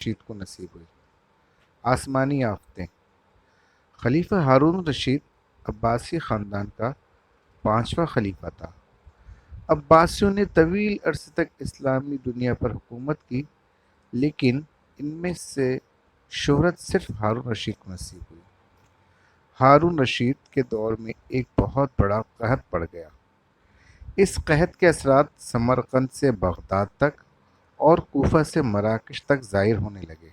رشید کو نصیب ہوئی۔ آسمانی آفتیں۔ خلیفہ ہارون رشید عباسی خاندان کا 5واں خلیفہ تھا۔ عباسیوں نے طویل عرصے تک اسلامی دنیا پر حکومت کی، لیکن ان میں سے شہرت صرف ہارون رشید کو نصیب ہوئی۔ ہارون رشید کے دور میں ایک بہت بڑا قحط پڑ گیا۔ اس قحط کے اثرات سمرقند سے بغداد تک اور کوفہ سے مراکش تک ظاہر ہونے لگے۔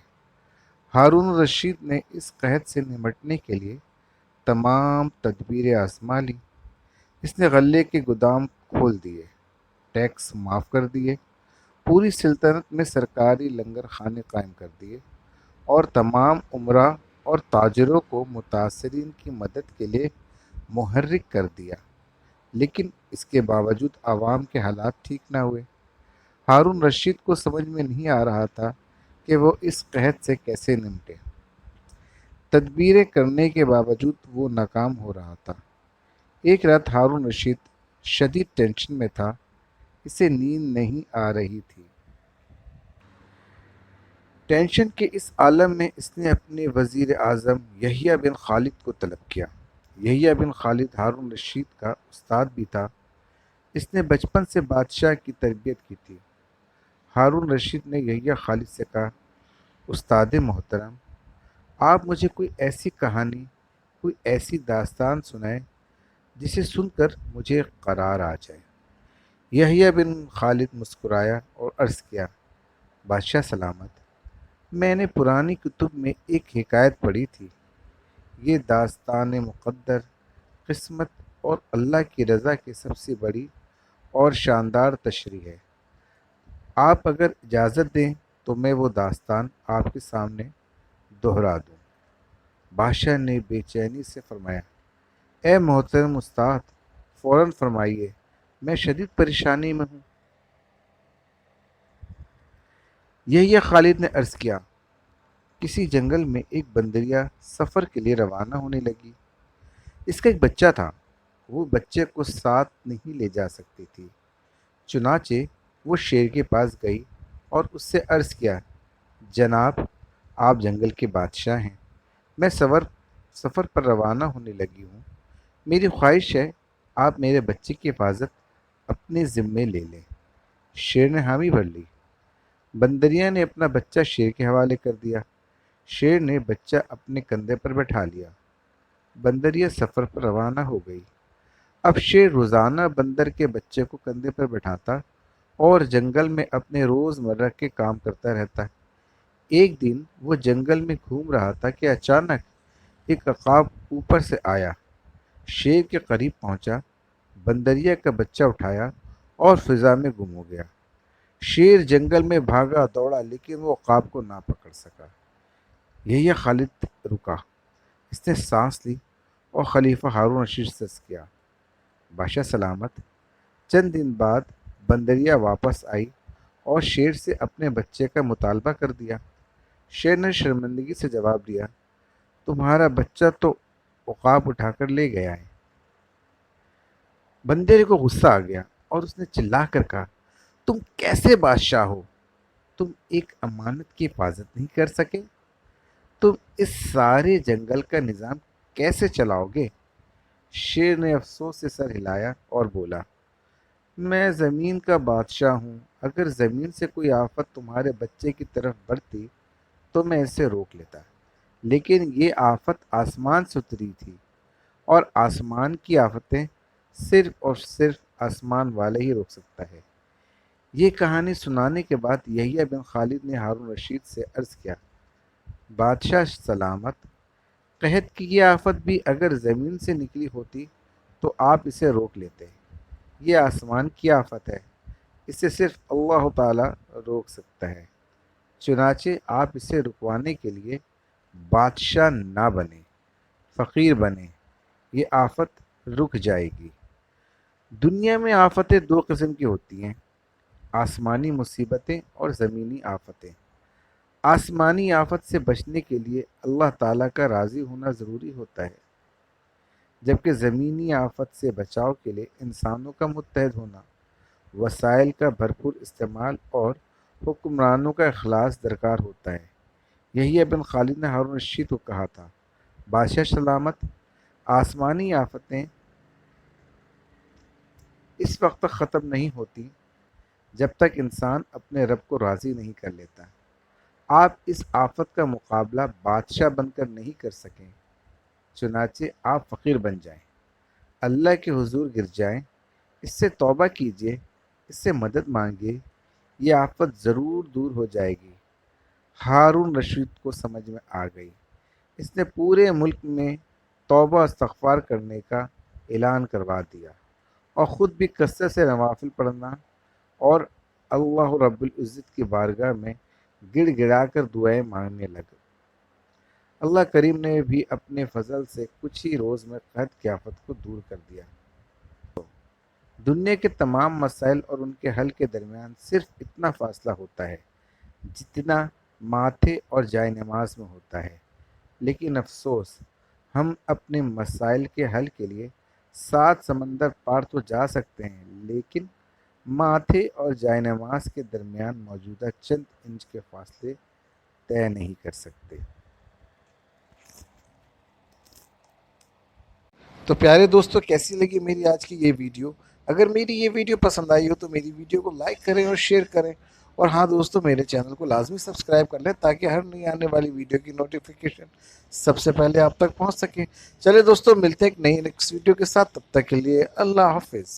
ہارون رشید نے اس قحط سے نمٹنے کے لیے تمام تدبیریں آزما لیں۔ اس نے غلے کے گودام کھول دیے، ٹیکس معاف کر دیے، پوری سلطنت میں سرکاری لنگر خانے قائم کر دیے اور تمام امراء اور تاجروں کو متاثرین کی مدد کے لیے محرک کر دیا، لیکن اس کے باوجود عوام کے حالات ٹھیک نہ ہوئے۔ ہارون رشید کو سمجھ میں نہیں آ رہا تھا کہ وہ اس قحط سے کیسے نمٹے۔ تدبیریں کرنے کے باوجود وہ ناکام ہو رہا تھا۔ ایک رات ہارون رشید شدید ٹینشن میں تھا، اسے نیند نہیں آ رہی تھی۔ ٹینشن کے اس عالم میں اس نے اپنے وزیر اعظم یحییٰ بن خالد کو طلب کیا۔ یحییٰ بن خالد ہارون رشید کا استاد بھی تھا۔ اس نے بچپن سے بادشاہ کی تربیت کی تھی۔ ہارون رشید نے یحییٰ خالد سے کہا، استاد محترم، آپ مجھے کوئی ایسی کہانی، کوئی ایسی داستان سنائیں جسے سن کر مجھے قرار آ جائے۔ یحییٰ بن خالد مسکرایا اور عرض کیا، بادشاہ سلامت، میں نے پرانی کتب میں ایک حکایت پڑھی تھی۔ یہ داستان مقدر، قسمت اور اللہ کی رضا کی سب سے بڑی اور شاندار تشریح ہے۔ آپ اگر اجازت دیں تو میں وہ داستان آپ کے سامنے دہرا دوں۔ بادشاہ نے بے چینی سے فرمایا، اے محترم استاد، فوراً فرمائیے، میں شدید پریشانی میں ہوں۔ یحییٰ خالد نے عرض کیا، کسی جنگل میں ایک بندریہ سفر کے لیے روانہ ہونے لگی۔ اس کا ایک بچہ تھا، وہ بچے کو ساتھ نہیں لے جا سکتی تھی۔ چنانچہ وہ شیر کے پاس گئی اور اس سے عرض کیا، جناب، آپ جنگل کے بادشاہ ہیں، میں سفر پر روانہ ہونے لگی ہوں، میری خواہش ہے آپ میرے بچے کی حفاظت اپنے ذمے لے لیں۔ شیر نے حامی بھر لی۔ بندریا نے اپنا بچہ شیر کے حوالے کر دیا۔ شیر نے بچہ اپنے کندھے پر بٹھا لیا۔ بندریا سفر پر روانہ ہو گئی۔ اب شیر روزانہ بندر کے بچے کو کندھے پر بٹھاتا اور جنگل میں اپنے روزمرہ کے کام کرتا رہتا۔ ایک دن وہ جنگل میں گھوم رہا تھا کہ اچانک ایک عقاب اوپر سے آیا، شیر کے قریب پہنچا، بندریا کا بچہ اٹھایا اور فضا میں گم ہو گیا۔ شیر جنگل میں بھاگا دوڑا، لیکن وہ عقاب کو نہ پکڑ سکا۔ یحییٰ خالد رکا، اس نے سانس لی اور خلیفہ ہارون رشید سے عرض کیا، بادشاہ سلامت، چند دن بعد بندریا واپس آئی اور شیر سے اپنے بچے کا مطالبہ کر دیا۔ شیر نے شرمندگی سے جواب دیا، تمہارا بچہ تو عقاب اٹھا کر لے گیا ہے۔ بندرے کو غصہ آ گیا اور اس نے چلا کر کہا، تم کیسے بادشاہ ہو؟ تم ایک امانت کی حفاظت نہیں کر سکے؟ تم اس سارے جنگل کا نظام کیسے چلاؤ گے؟ شیر نے افسوس سے سر ہلایا اور بولا، میں زمین کا بادشاہ ہوں، اگر زمین سے کوئی آفت تمہارے بچے کی طرف بڑھتی تو میں اسے روک لیتا، لیکن یہ آفت آسمان سے اتری تھی اور آسمان کی آفتیں صرف اور صرف آسمان والا ہی روک سکتا ہے۔ یہ کہانی سنانے کے بعد یحییٰ بن خالد نے ہارون رشید سے عرض کیا، بادشاہ سلامت، قحط کی یہ آفت بھی اگر زمین سے نکلی ہوتی تو آپ اسے روک لیتے۔ یہ آسمان کی آفت ہے، اسے صرف اللہ تعالیٰ روک سکتا ہے، چنانچہ آپ اسے رکوانے کے لیے بادشاہ نہ بنے، فقیر بنے، یہ آفت رک جائے گی۔ دنیا میں آفتیں دو قسم کی ہوتی ہیں، آسمانی مصیبتیں اور زمینی آفتیں۔ آسمانی آفت سے بچنے کے لیے اللہ تعالیٰ کا راضی ہونا ضروری ہوتا ہے، جبکہ زمینی آفت سے بچاؤ کے لیے انسانوں کا متحد ہونا، وسائل کا بھرپور استعمال اور حکمرانوں کا اخلاص درکار ہوتا ہے۔ یحییٰ بن خالد نے ہارون رشید کو کہا تھا، بادشاہ سلامت، آسمانی آفتیں اس وقت تک ختم نہیں ہوتی جب تک انسان اپنے رب کو راضی نہیں کر لیتا۔ آپ اس آفت کا مقابلہ بادشاہ بن کر نہیں کر سکیں، چنانچہ آپ فقیر بن جائیں، اللہ کے حضور گر جائیں، اس سے توبہ کیجیے، اس سے مدد مانگیے، یہ آفت ضرور دور ہو جائے گی۔ ہارون رشید کو سمجھ میں آ گئی۔ اس نے پورے ملک میں توبہ استغفار کرنے کا اعلان کروا دیا اور خود بھی کثرت سے نوافل پڑھنا اور اللہ رب العزت کی بارگاہ میں گڑ گڑا کر دعائیں مانگنے لگا۔ اللہ کریم نے بھی اپنے فضل سے کچھ ہی روز میں قحط کی آفت کو دور کر دیا۔ دنیا کے تمام مسائل اور ان کے حل کے درمیان صرف اتنا فاصلہ ہوتا ہے جتنا ماتھے اور جائے نماز میں ہوتا ہے، لیکن افسوس، ہم اپنے مسائل کے حل کے لیے 7 سمندر پار تو جا سکتے ہیں، لیکن ماتھے اور جائے نماز کے درمیان موجودہ چند انچ کے فاصلے طے نہیں کر سکتے۔ تو پیارے دوستو، کیسی لگی میری آج کی یہ ویڈیو؟ اگر میری یہ ویڈیو پسند آئی ہو تو میری ویڈیو کو لائک کریں اور شیئر کریں، اور ہاں دوستو، میرے چینل کو لازمی سبسکرائب کر لیں تاکہ ہر نئی آنے والی ویڈیو کی نوٹیفیکیشن سب سے پہلے آپ تک پہنچ سکے۔ چلے دوستو، ملتے ہیں ایک نئی نیکسٹ ویڈیو کے ساتھ، تب تک کے لیے اللہ حافظ۔